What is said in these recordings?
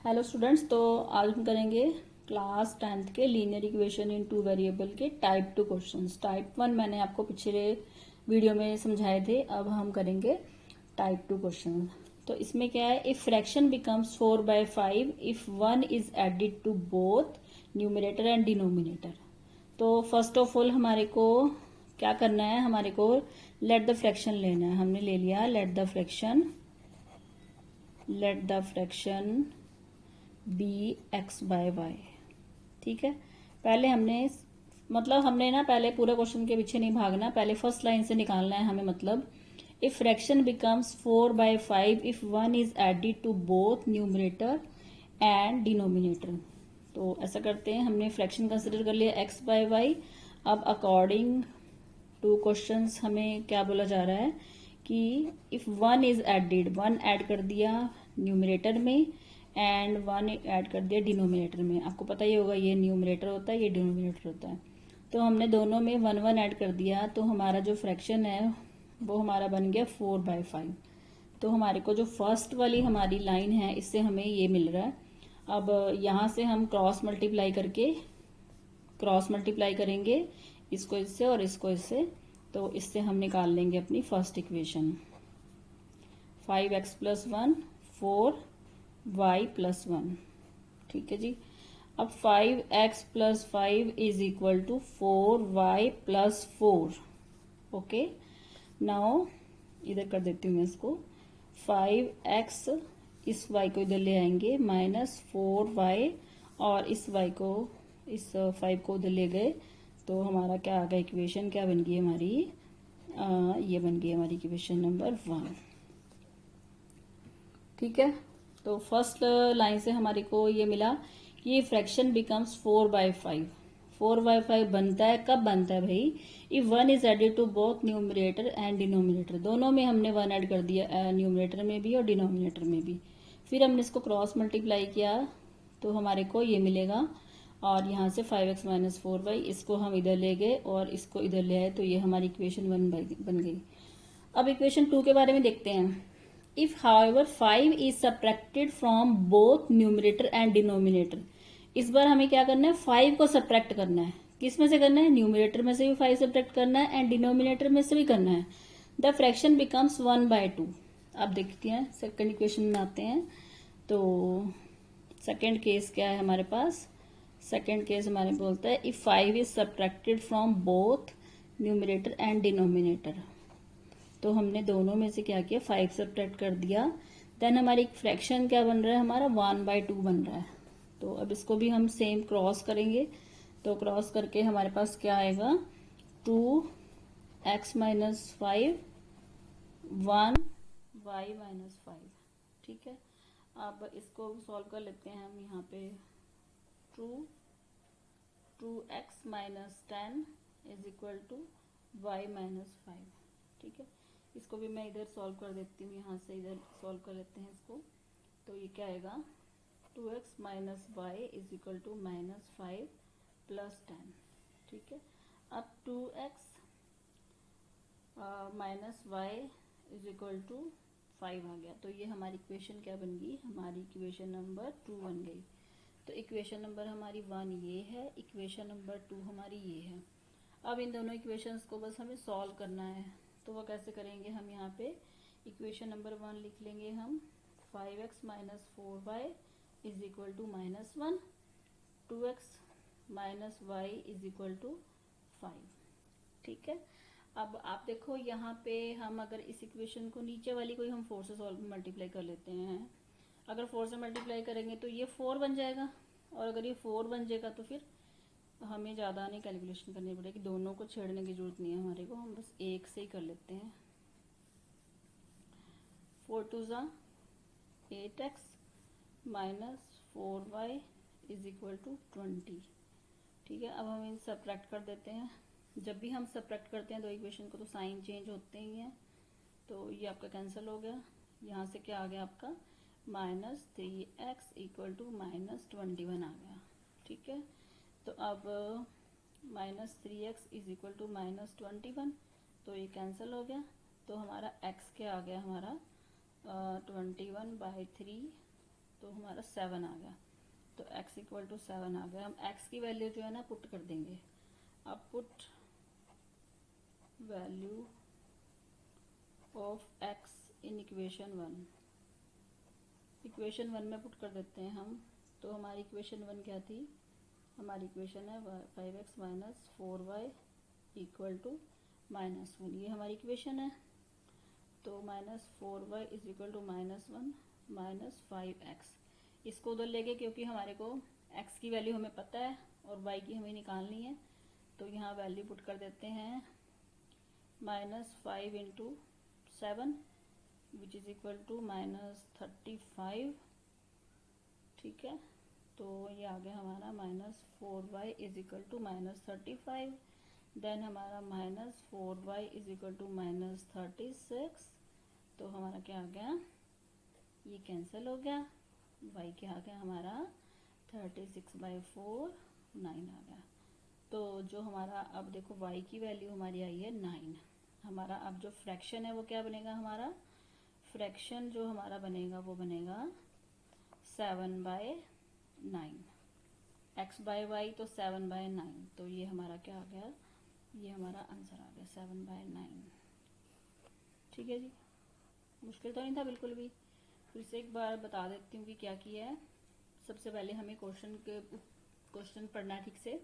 Hello students, तो आज हम करेंगे क्लास 10th के linear equation in two variable के टाइप 2 क्वेश्चंस। टाइप 1 मैंने आपको पिछले वीडियो में समझाए थे, अब हम करेंगे टाइप 2 क्वेश्चन। तो इसमें क्या है, if fraction becomes 4/5 if 1 is added to both numerator and denominator. तो फर्स्ट ऑफ ऑल हमारे को क्या करना है, हमारे को लेट द फ्रैक्शन लेना है। हमने ले लिया let the fraction be X by Y. ठीक है, पहले हमने ना पहले पूरा क्वेश्चन के पीछे नहीं भागना, पहले फर्स्ट लाइन से निकालना है हमें। मतलब if fraction becomes 4/5 if 1 is added to both numerator and denominator. तो ऐसा करते हैं, हमने फ्रैक्शन कंसिडर कर लिया एक्स बाय वाई। अब अकॉर्डिंग टू क्वेश्चंस हमें क्या बोला जा रहा है कि इफ 1 इज एडिड, 1 ऐड कर दिया न्यूमरेटर में एंड 1 ऐड कर दिया डिनोमिनेटर में। आपको पता ही होगा ये न्यूमरेटर होता है, ये डिनोमिनेटर होता है। तो हमने दोनों में 1 ऐड कर दिया, तो हमारा जो फ्रैक्शन है वो हमारा बन गया 4/5। तो हमारे को जो फर्स्ट वाली हमारी लाइन है इससे हमें ये मिल रहा है। अब यहाँ से हम क्रॉस मल्टीप्लाई करेंगे इसको इससे और इसको इससे। तो इससे हम निकाल लेंगे अपनी फर्स्ट इक्वेशन, 5x + 1 4y + 1। ठीक है जी। अब 5x + 5 is equal to 4y + 4। Okay, now इधर कर देती हूँ मैं इसको। 5x, इस y को इधर ले आएंगे, -4y, और इस y को, इस 5 को उधर ले गए, तो हमारा क्या आ गया, इक्वेशन क्या बन गई हमारी, ये बन गई हमारी इक्वेशन नंबर 1। ठीक है, तो फर्स्ट लाइन से हमारे को ये मिला कि ये फ्रैक्शन बिकम्स 4/5। 4/5 बनता है, कब बनता है भाई, if 1 is added to both numerator and denominator. दोनों में हमने 1 ऐड कर दिया, न्यूमरेटर में भी और डिनोमिनेटर में भी। फिर हमने इसको क्रॉस मल्टीप्लाई किया तो हमारे को ये मिलेगा, और यहाँ से 5x - 4y, इसको हम इधर ले गए और इसको इधर ले आए, तो ये हमारी इक्वेशन 1 बन गई। अब इक्वेशन 2 के बारे में देखते हैं। If however 5 is subtracted from both numerator and denominator. इस बार हमें क्या करना है, 5 को सब्ट्रैक्ट करना है। किस में से करना है, न्यूमरेटर में से भी 5 सब्ट्रैक्ट करना है एंड डिनोमिनेटर में से भी करना है। The fraction becomes 1/2। अब देखते हैं सेकंड इक्वेशन में आते हैं। तो सेकंड केस क्या है हमारे पास, सेकंड केस हमारे बोलता है if 5 is subtracted from both numerator and denominator. तो हमने दोनों में से क्या किया, 5 सब्ट्रैक्ट कर दिया। देन हमारी फ्रैक्शन क्या बन रहा है, हमारा 1/2 बन रहा है। तो अब इसको भी हम सेम क्रॉस करेंगे। तो क्रॉस करके हमारे पास क्या आएगा, 2x - 5 1y - 5। ठीक है, अब इसको सॉल्व कर लेते हैं हम। यहाँ पे 2x - 10 is equal to y - 5। ठीक है, इसको भी मैं इधर सॉल्व कर देती हूँ, यहाँ से इधर सॉल्व कर लेते हैं इसको। तो ये क्या आएगा, 2x - y is equal to -5 + 10। ठीक है, अब 2x - y is equal to 5 आ गया। तो ये हमारी इक्वेशन क्या बन गई, हमारी इक्वेशन नंबर 2 बन गई। तो इक्वेशन नंबर हमारी 1 ये है, इक्वेशन नंबर 2 हमारी ये है। अब इन दोनों इक्वेशंस को बस हमें सॉल्व करना है। तो वो कैसे करेंगे, हम यहाँ पे इक्वेशन नंबर 1 लिख लेंगे हम, 5x - 4y is equal to -1, 2x - y is equal to 5। ठीक है, अब आप देखो यहाँ पे हम अगर इस इक्वेशन को, नीचे वाली को ही हम 4 से मल्टीप्लाई कर लेते हैं। अगर 4 से मल्टीप्लाई करेंगे तो ये 4 बन जाएगा, और अगर ये 4 बन जाएगा तो फिर हमें ज़्यादा नहीं कैलकुलेशन करनी पड़ेगी, दोनों को छेड़ने की जरूरत नहीं है हमारे को, हम बस एक से ही कर लेते हैं। 4 × 2 = 8x - 4y is equal to 20। ठीक है, अब हम इन सब्ट्रैक्ट कर देते हैं। जब भी हम सब्ट्रैक्ट करते हैं दो इक्वेशन को तो साइन चेंज होते ही हैं। तो ये आपका कैंसिल हो गया। यहाँ से क्या आ गया आपका, -3x इक्वल टू -21 आ गया। ठीक है, तो अब -3x इज इक्वल टू -21, तो ये कैंसिल हो गया। तो हमारा x क्या आ गया, हमारा 21/3 तो हमारा 7 आ गया। तो x इक्वल टू 7 आ गया। हम x की वैल्यू जो है ना पुट कर देंगे। अब put value of x in equation 1, equation 1 में पुट कर देते हैं हम। तो हमारी इक्वेशन 1 क्या थी? हमारी इक्वेशन है 5x minus 4y equal to -1, ये हमारी इक्वेशन है। तो -4y is equal to -1 minus 5x, इसको उधर लेके, क्योंकि हमारे को x की वैल्यू हमें पता है और y की हमें निकालनी है। तो यहाँ वैल्यू पुट कर देते हैं -5 into 7 which is equal to -35, ठीक है। तो ये आ गया हमारा -4y is equal to -35। Then हमारा -4y इज इक्वल टू -36। तो हमारा क्या आ गया? ये कैंसिल हो गया। y क्या आ गया हमारा? 36/4 9 आ गया। तो जो हमारा अब देखो y की वैल्यू हमारी आई है 9। हमारा अब जो फ्रैक्शन है वो क्या बनेगा? हमारा फ्रैक्शन जो हमारा बनेगा वो बनेगा 7/9, x बाय y तो 7/9। तो ये हमारा क्या आ गया? ये हमारा आंसर आ गया 7/9। ठीक है जी, मुश्किल तो नहीं था बिल्कुल भी। फिर से एक बार बता देती हूँ कि क्या किया है। सबसे पहले हमें क्वेश्चन पढ़ना है ठीक से।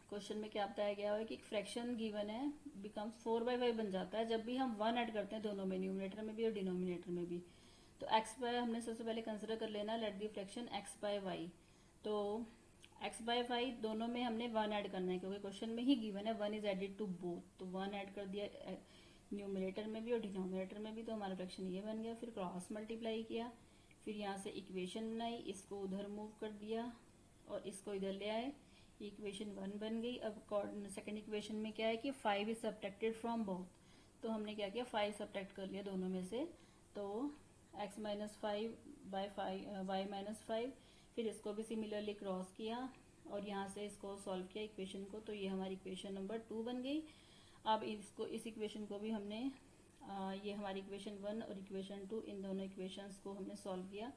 क्वेश्चन में क्या बताया गया है कि फ्रैक्शन गिवन है बिकम्स 4/5 बन जाता है जब भी हम 1 ऐड करते हैं दोनों में, न्यूमरेटर में भी और डिनोमिनेटर में भी। तो x बाय हमने सबसे पहले कंसिडर कर लेना let the fraction x by Y. तो x बाय वाई दोनों में हमने 1 ऐड करना है, क्योंकि क्वेश्चन में ही गिवन है 1 इज एडेड टू बोथ। तो 1 ऐड कर दिया न्यूमरेटर में भी और डिनोमिनेटर में भी, तो हमारा फ्रैक्शन ये बन गया। फिर क्रॉस मल्टीप्लाई किया, फिर यहाँ से इक्वेशन बनाई, इसको उधर मूव कर दिया और इसको इधर ले आए, इक्वेशन 1 बन गई। अब सेकंड इक्वेशन में क्या है कि 5 इज सब्ट्रैक्टेड फ्रॉम बोथ। तो हमने क्या किया? 5 सब्ट्रैक्ट कर लिया दोनों में से। तो x minus 5 by 5 y minus 5, फिर इसको भी सिमिलरली क्रॉस किया और यहाँ से इसको सॉल्व किया इक्वेशन को। तो ये हमारी इक्वेशन नंबर 2 बन गई। अब इसको, इस इक्वेशन को भी हमने ये हमारी इक्वेशन 1 और इक्वेशन 2, इन दोनों इक्वेशंस को हमने सॉल्व किया।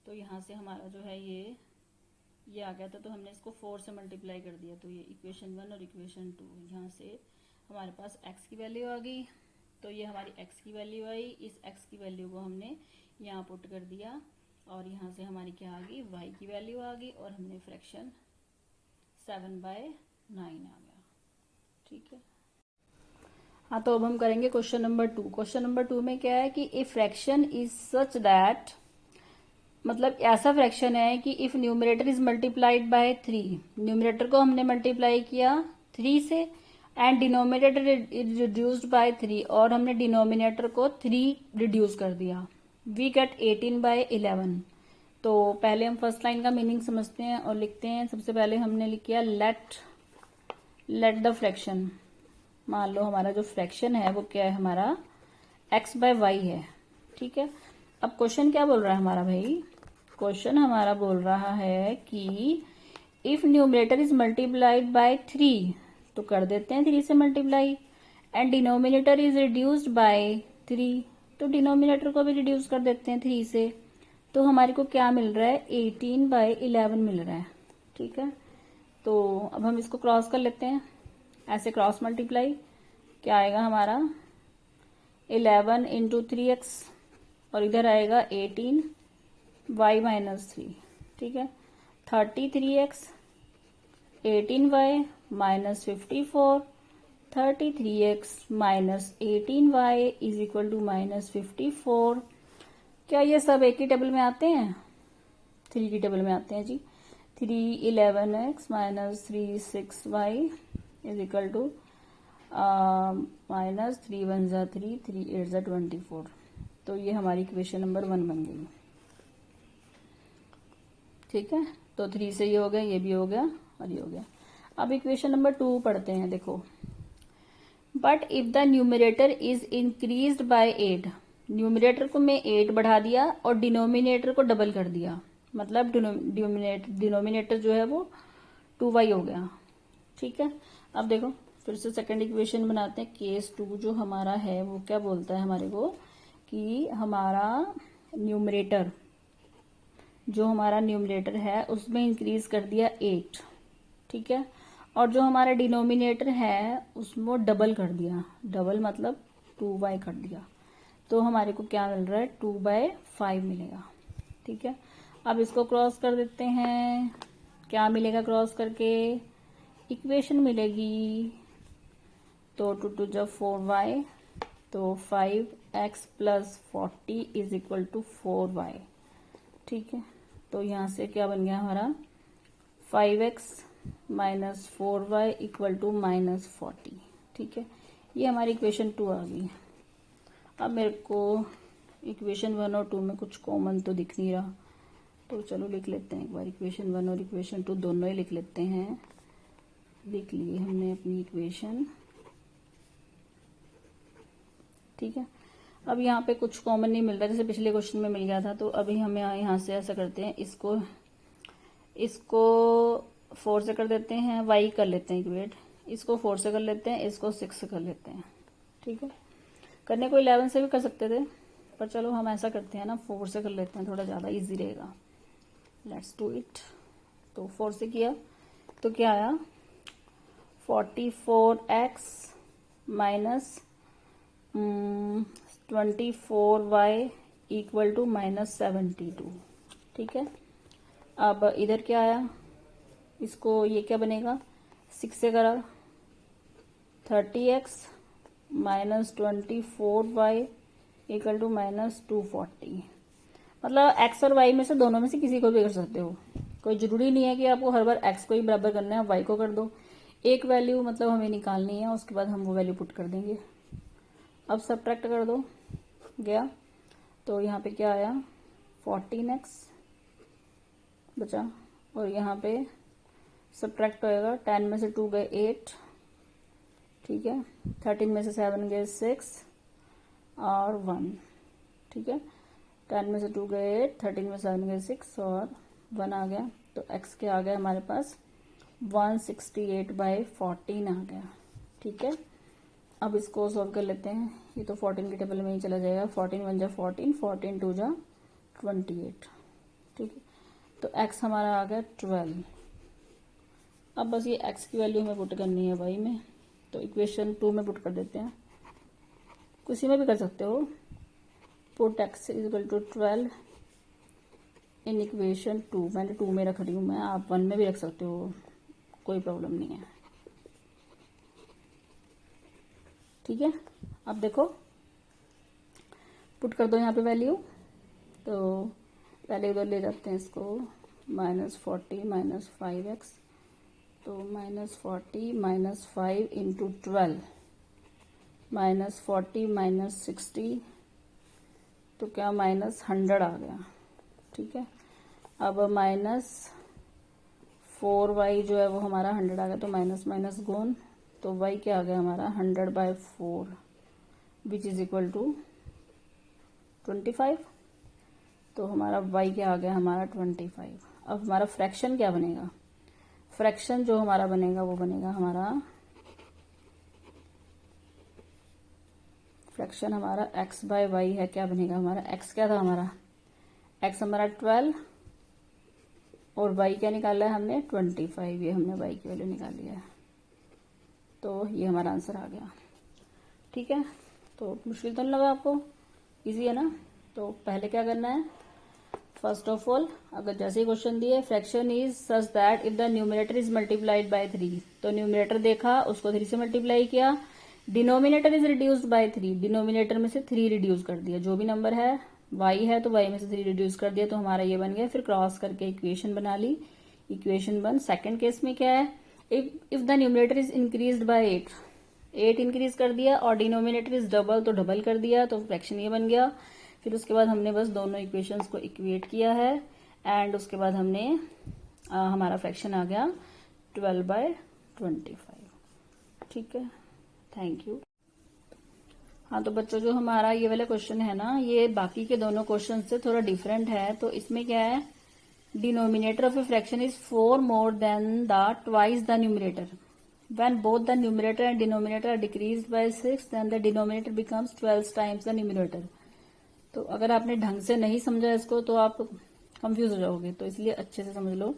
तो यहाँ से हमारा जो है ये आ गया था। तो हमने इसको 4 से मल्टीप्लाई कर दिया। तो ये इक्वेशन 1 और इक्वेशन 2, यहाँ से हमारे पास x की वैल्यू आ गई। तो ये हमारी x की वैल्यू आई, इस x की वैल्यू को हमने यहाँ पुट कर दिया और यहाँ से हमारी क्या आ गई? y की वैल्यू आ गई और हमने फ्रैक्शन 7/9 आ गया। ठीक है। हाँ, तो अब हम करेंगे क्वेश्चन नंबर 2। क्वेश्चन नंबर 2 में क्या है कि a fraction is such that, मतलब ऐसा फ्रैक्शन है कि if numerator is multiplied by 3, numerator को हमने मल्टीप्लाई किया 3 से and denominator is reduced by 3, और हमने डिनोमिनेटर को 3 रिड्यूस कर दिया, वी गेट 18/11। तो पहले हम फर्स्ट लाइन का मीनिंग समझते हैं और लिखते हैं। सबसे पहले हमने लिख किया लेट द फ्रैक्शन। मान लो हमारा जो फ्रैक्शन है वो क्या है? हमारा x बाय वाई है। ठीक है। अब क्वेश्चन क्या बोल रहा है हमारा भाई? क्वेश्चन हमारा बोल रहा है कि if numerator is multiplied by 3, तो कर देते हैं 3 से multiply, and denominator is reduced by 3, तो डिनोमिनेटर को भी रिड्यूस कर देते हैं 3 से। तो हमारे को क्या मिल रहा है? 18/11 मिल रहा है। ठीक है। तो अब हम इसको क्रॉस कर लेते हैं, ऐसे क्रॉस मल्टीप्लाई। क्या आएगा हमारा? 11 इंटू 3x और इधर आएगा 18 y माइनस 3। ठीक है। 33x 18y minus 54, 33x minus 18y is equal to minus 54। क्या ये सब एक ही टेबल में आते हैं? 3 की टेबल में आते हैं जी। 3 11x minus 3 6y is equal to minus 3 1 जा 3 3 8 जा 24। तो ये हमारी इक्वेशन नंबर 1 बन गई। ठीक है। तो 3 से ये हो गया, ये भी हो गया और ये हो गया। अब इक्वेशन नंबर 2 पढ़ते हैं। देखो, but if the numerator is increased by 8, numerator को मैं 8 बढ़ा दिया और डिनोमिनेटर को डबल कर दिया, मतलब डिनोमिनेटर जो है वो 2y हो गया। ठीक है। अब देखो फिर से सेकंड इक्वेशन बनाते हैं। केस 2 जो हमारा है वो क्या बोलता है हमारे को कि हमारा न्यूमरेटर जो हमारा न्यूमरेटर है उसमें इंक्रीज कर दिया 8, ठीक है, और जो हमारा डिनोमिनेटर है उसमें डबल कर दिया, डबल मतलब 2y कर दिया, तो हमारे को क्या मिल रहा है 2/5 मिलेगा, ठीक है। अब इसको क्रॉस कर देते हैं, क्या मिलेगा क्रॉस करके, इक्वेशन मिलेगी, तो 2 2 जा 4y, तो 5x + 40 is equal to 4y, ठीक है। तो यहाँ से क्या बन गया हमारा 5x - 4y इक्वल टू -40, ठीक है। ये हमारी इक्वेशन 2 आ गई। अब मेरे को इक्वेशन 1 और 2 में कुछ कॉमन तो दिख नहीं रहा, तो चलो लिख लेते हैं एक बार, इक्वेशन 1 और इक्वेशन 2 दोनों ही लिख लेते हैं। लिख लिए हमने अपनी इक्वेशन, ठीक है। अब यहाँ पे कुछ कॉमन नहीं मिल रहा, जैसे पिछले क्वेश्चन में मिल गया था, तो अभी हमें यहाँ से ऐसा करते हैं, इसको 4 से कर देते हैं, y कर लेते हैं इक्वेट, इसको 4 से कर लेते हैं, इसको 6 से कर लेते हैं, ठीक है। करने को 11 से भी कर सकते थे, पर चलो हम ऐसा करते हैं ना, 4 से कर लेते हैं, थोड़ा ज़्यादा इजी रहेगा। Let's do it. तो 4 से किया तो क्या आया 44x - 24y इक्वल टू -72, ठीक है। अब इधर क्या आया, इसको ये क्या बनेगा 6 से करा 30x - 24y इक्वल टू -240, मतलब x और y में से दोनों में से किसी को भी कर सकते हो, कोई जरूरी नहीं है कि आपको हर बार x को ही बराबर करना है, y को कर दो, एक वैल्यू मतलब हमें निकालनी है, उसके बाद हम वो वैल्यू पुट कर देंगे। अब सब्ट्रैक्ट कर दो गया, तो यहाँ पे क्या आया 14x बचा, और यहाँ पे सब्ट्रैक्ट होएगा, 10 में से 2 गए 8, ठीक है, 13 में से 7 गए 6 और 1, ठीक है, 10 में से 2 गए 8, 13 में 7 गए 6 और 1 आ गया, तो x के आ गया हमारे पास 168/14 आ गया, ठीक है। अब इसको सॉल्व कर लेते हैं, ये तो 14 के टेबल में ही चला जाएगा, 14 1 जा 14, 14 2 जा 28, ठीक है। तो x हमारा आ गया 12। अब बस ये x की वैल्यू हमें पुट करनी है y में, तो इक्वेशन 2 में पुट कर देते हैं, किसी में भी कर सकते हो, put x equal to 12 in equation 2, मैंने 2 में रख रही हूँ मैं, आप 1 में भी रख सकते हो, कोई प्रॉब्लम नहीं है, ठीक है। अब देखो पुट कर दो यहाँ पे वैल्यू, तो पहले उधर ले जाते हैं इसको, -40 - 5x, तो -40 - 5 इंटू 12, -40 - 60, तो क्या -100 आ गया, ठीक है। अब -4y जो है वो हमारा 100 आ गया, तो माइनस माइनस गुण, तो y क्या आ गया हमारा 100/4 विच इज इक्वल टू 25, तो हमारा y क्या आ गया हमारा 25। अब हमारा फ्रैक्शन क्या बनेगा, फ्रैक्शन जो हमारा बनेगा वो बनेगा हमारा फ्रैक्शन हमारा x/y है, क्या बनेगा हमारा x क्या था हमारा, x हमारा 12 और y क्या निकाला है हमने 25, ये हमने y की वैल्यू निकाली है, तो ये हमारा आंसर आ गया, ठीक है। तो मुश्किल तो नहीं लगा आपको, इजी है ना। तो पहले क्या करना है, फर्स्ट ऑफ ऑल अगर जैसे ही क्वेश्चन दिए fraction is such that if the numerator is multiplied by 3, तो न्यूमरेटर देखा उसको 3 से मल्टीप्लाई किया, denominator is reduced by 3, denominator में से 3 रिड्यूस कर दिया, जो भी नंबर है y है तो y में से 3 रिड्यूस कर दिया, तो हमारा ये बन गया, फिर क्रॉस करके इक्वेशन बना ली, इक्वेशन 1। सेकंड केस में क्या है, if the numerator is increased by 8 increase कर दिया, और डिनोमिनेटर इज डबल तो डबल कर दिया, तो फ्रैक्शन ये बन गया। फिर उसके बाद हमने बस दोनों इक्वेशंस को इक्वेट किया है, एंड उसके बाद हमने हमारा फ्रैक्शन आ गया 12/25, ठीक है। Thank you. हाँ तो बच्चों जो हमारा ये वाला क्वेश्चन है ना, ये बाकी के दोनों क्वेश्चन से थोड़ा डिफरेंट है। तो इसमें क्या है, denominator of a fraction is 4 more then the twice the numerator, when both the numerator and denominator are decreased by 6 then the denominator becomes 12 times the numerator। तो अगर आपने ढंग से नहीं समझा इसको तो आप कंफ्यूज हो जाओगे, तो इसलिए अच्छे से समझ लो।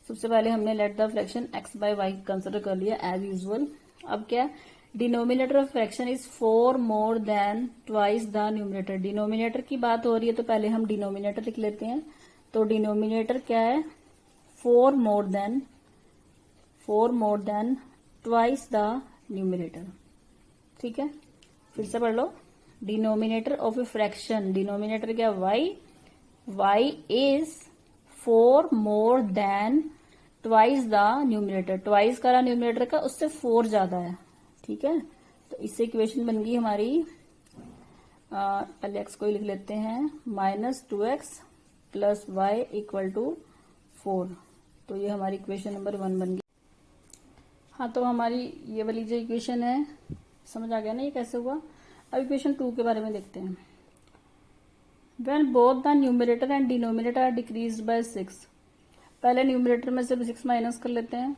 सबसे पहले हमने let the fraction x by Y consider कर लिया एज यूजुअल। अब क्या, denominator of fraction is 4 more than twice the numerator. Denominator की बात हो रही है तो पहले हम डिनोमिनेटर लिख लेते हैं। तो डिनोमिनेटर क्या है, 4 more than twice the numerator. ठीक है, फिर से पढ़ लो। Denominator of a fraction, denominator क्या, y is 4 more than twice the numerator. Twice का न्यूमिनेटर का उससे 4 ज्यादा है। ठीक है, तो इससे इक्वेशन बन गई हमारी, पहले x को ही लिख लेते हैं, -2x plus y equal to 4। तो ये हमारी इक्वेशन नंबर 1 बन गई। हाँ, तो हमारी ये वाली जो इक्वेशन है, समझ आ गया ना ये कैसे हुआ। अब इक्वेशन 2 के बारे में देखते हैं। When both the numerator and denominator are decreased by 6, पहले न्यूमिनेटर में से भी 6 माइनस कर लेते हैं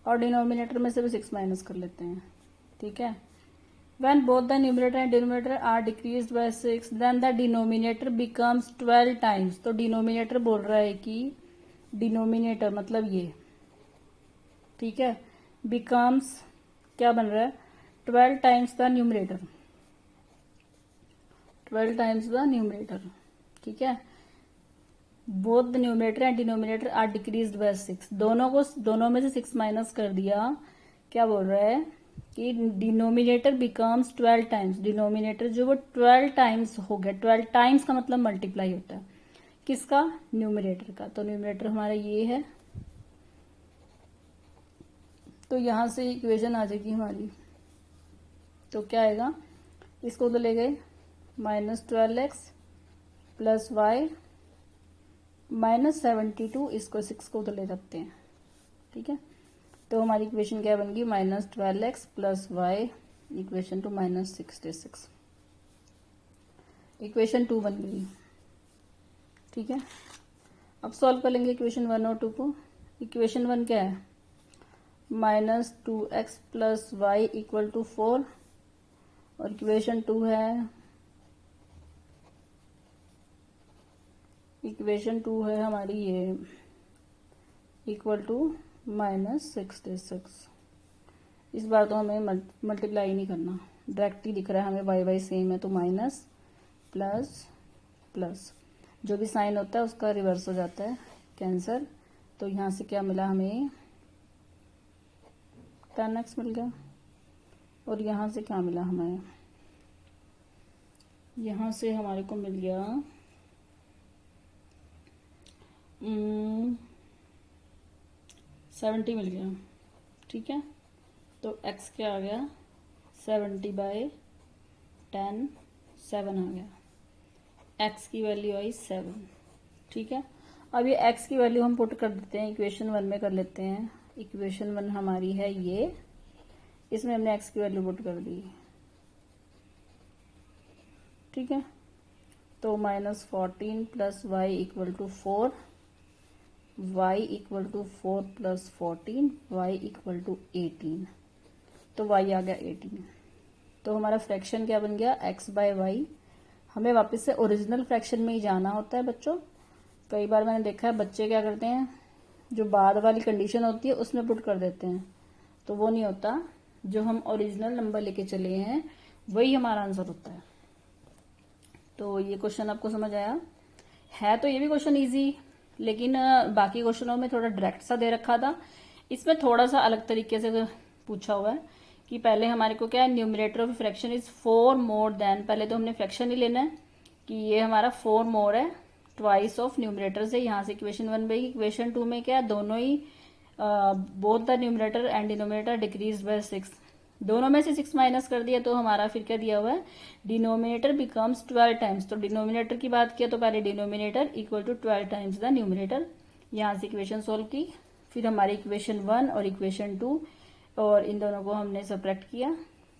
और डिनोमिनेटर में से भी 6 माइनस कर लेते हैं। ठीक है, when both the numerator and denominator are decreased by 6, then the denominator becomes 12 times। तो डिनोमिनेटर बोल रहा है कि डिनोमिनेटर मतलब ये, ठीक है, becomes क्या बन रहा है, 12 times the numerator, 12 times the numerator. ठीक है, both the numerator and denominator are decreased by 6। दोनों में से 6 माइनस कर दिया। क्या बोल रहा है कि डिनोमिनेटर बिकम्स 12 टाइम्स, डिनोमिनेटर जो वो 12 टाइम्स हो गया। 12 टाइम्स का मतलब मल्टीप्लाई होता है किसका, न्यूमिनेटर का। तो न्यूमिनेटर हमारा ये है, तो यहां से इक्वेशन आ जाएगी हमारी। तो क्या आएगा, इसको तो ले गए -12x प्लस वाई -72, इसको 6 को तो ले सकते हैं। ठीक है, तो हमारी इक्वेशन क्या बन गई, -12x plus Y equation to -66। Equation 2 बन गई। ठीक है, अब सॉल्व कर लेंगे इक्वेशन 1 और 2 को। इक्वेशन 1 क्या है, -2x plus y equal to 4 और इक्वेशन 2 है, इक्वेशन 2 है हमारी ये इक्वल टू -66। इस बार तो हमें मल्टीप्लाई नहीं करना, डायरेक्ट ही दिख रहा है हमें, वाई वाई सेम है, तो माइनस प्लस प्लस जो भी साइन होता है उसका रिवर्स हो जाता है, कैंसर। तो यहाँ से क्या मिला हमें, 10x मिल गया। और यहाँ से क्या मिला हमें, यहाँ से हमारे को मिल गया 70 मिल गया। ठीक है, तो x क्या आ गया, 70/10, 7 आ गया। x की वैल्यू आई 7। ठीक है, अब ये x की वैल्यू हम पुट कर देते हैं, इक्वेशन 1 में कर लेते हैं। इक्वेशन 1 हमारी है ये, इसमें हमने x की वैल्यू पुट कर दी। ठीक है, तो -14 plus y equal to 4, y equal to 4 plus 14, y equal to 18। तो y आ गया 18। तो हमारा फ्रैक्शन क्या बन गया, x बाय वाई। हमें वापस से ओरिजिनल फ्रैक्शन में ही जाना होता है बच्चों। कई बार मैंने देखा है बच्चे क्या करते हैं, जो बाद वाली कंडीशन होती है उसमें पुट कर देते हैं, तो वो नहीं होता। जो हम ओरिजिनल नंबर लेके चले हैं वही हमारा आंसर होता है। तो ये क्वेश्चन आपको समझ आया है। तो ये भी क्वेश्चन इजी, लेकिन बाकी क्वेश्चनों में थोड़ा डायरेक्ट सा दे रखा था, इसमें थोड़ा सा अलग तरीके से पूछा हुआ है कि पहले हमारे को क्या है, numerator of fraction is 4 more then. पहले तो हमने फ्रैक्शन ही लेना है कि ये हमारा 4 मोर है, ट्वाइस ऑफ न्यूमरेटर से। यहाँ से इक्वेशन 1 बनेगी। इक्वेशन 2 में क्या, दोनों ही both the numerator and denominator decrease by 6, दोनों में से 6 माइनस कर दिया, तो हमारा फिर क्या दिया हुआ है, डिनोमिनेटर बिकम्स 12 टाइम्स। तो डिनोमिनेटर की बात किया तो पहले denominator equal to 12 times the numerator. यहाँ से इक्वेशन सोल्व की, फिर हमारी इक्वेशन 1 और इक्वेशन 2 और इन दोनों को हमने सब्ट्रैक्ट किया,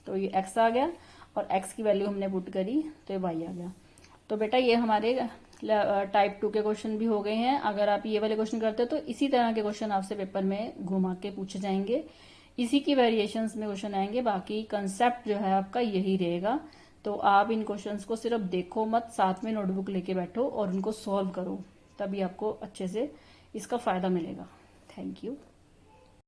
तो ये x आ गया और x की वैल्यू हमने पुट करी तो ये y आ गया। तो बेटा ये हमारे टाइप 2 के क्वेश्चन भी हो गए हैं। अगर आप ये वाले क्वेश्चन करते हो तो इसी तरह के क्वेश्चन आपसे पेपर में घुमा के पूछे जाएंगे, इसी की वेरिएशंस में क्वेश्चन आएंगे। बाकी कंसेप्ट जो है आपका यही रहेगा। तो आप इन क्वेश्चंस को सिर्फ देखो मत, साथ में नोटबुक लेके बैठो और उनको सॉल्व करो, तभी आपको अच्छे से इसका फायदा मिलेगा। Thank you.